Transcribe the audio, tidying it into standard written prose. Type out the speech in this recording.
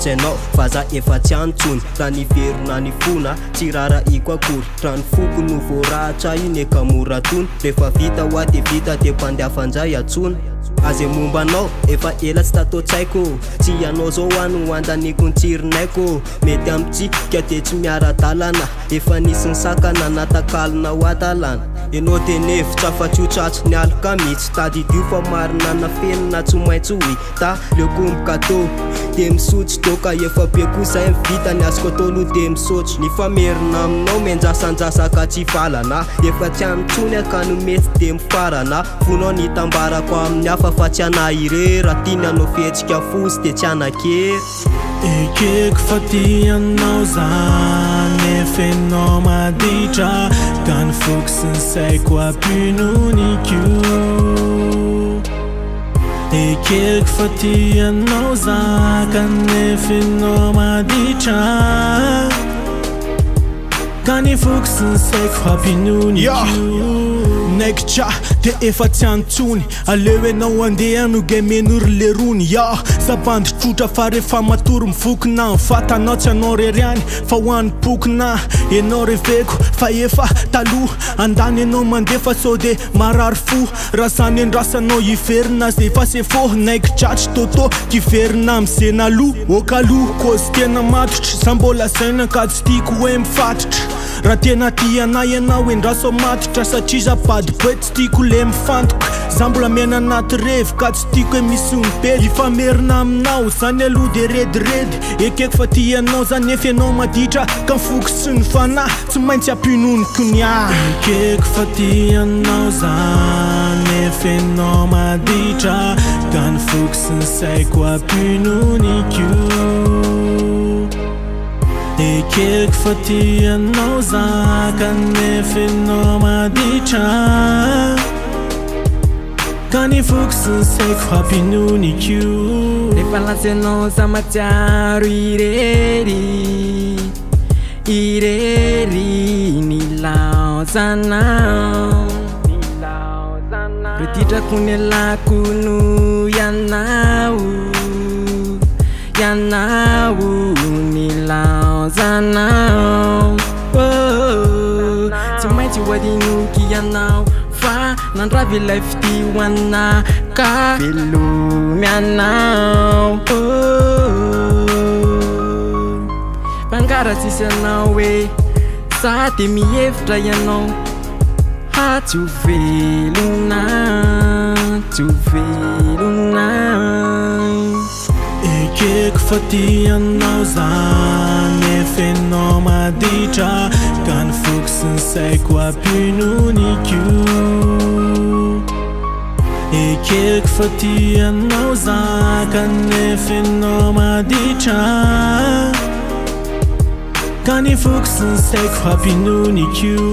tsy hainao fa za efa tsy antsony raha ny verona ny fona tsy rara iko akory raha ny foko no voarahatra iny eka mora tony rehefa vita ho aty vita de mpandeafanjay atsona aze mombanao efa ela tsy tatotsaiko tsy ianao zao ano hoandaniko ny tsirinaiko mety amitsika de tsy miara-dalana efa nisy ny sakana natakalina ho atalana enao de nevitra fa tsy ho tratso ny aloka mihitsy tadidio fa marina na fenina tsy maintsy ho hita leokomboka tô de misotry toka efa be kosa mivita ny azoko atao aloha de misotry ny famerina aminao menjasanjasaka tsy valana efa tsy antsony aka no mety de mifarana vonao ny tambarako amin'ny hafa fa tsy anahirery raha tiany anao fihetsika fosy de tsy anakery ekeko fa tianao zany efa enao maditra ka ny foko sy ny saiko ampinonikio ekeko fa tianao zaka nefa enao maditra ka ny foko sy ny saiko ampinonikio naikitra de efa tsy antsony aleo enao andeha no gemen'ory le rony ya zabandy trotra fa rehefa matory mivokona mivatanao tsy anao reriany fa hoany pokona enao reveko fa efa taloha andany enao mandefa sao de marary fo raha zany andrasanao hiverina zay efa se fô naikitratry tôtô kiverina amizena aloha okaloha kozy tena matotra za mbola zaina ka tsy tiako hoe mifatitra raha tena tianay ianao endrasao matotra satria zapady boe tsy tiako le mifantoka za mbola miaina anaty revo ka tsy tiako hoe misy ombely ifamerina aminao zany aloha de rediredy ekeko fa tianao zany efa enao maditra ka mifoko sy ny fanahy tsy maintsy ampinoniko ny ah ekeko fa tianao zany efa enao maditra ka ny foko sy ny saiko ampinonikio ekeko fa tianao zaka nefa enao maditra ka ny foko sy ny saiko ampinonikio rehefa latsanao za matsiaro irery ny laozanao retitrako ny alako no ianao ny laozanao tsy maintsy hoadinoky ianao fa nandravy ilay fitihoana ka velomy anao mpangara tsisy anao hoe za de mihevitra ianao tsy ho velona ekeko fa tianao zany efa enao maditra ka ny foko sy ny saiko ampinonikio ekeko fa tianao zaka nefa enao maditra ka ny foko sy ny saiko ampinonikio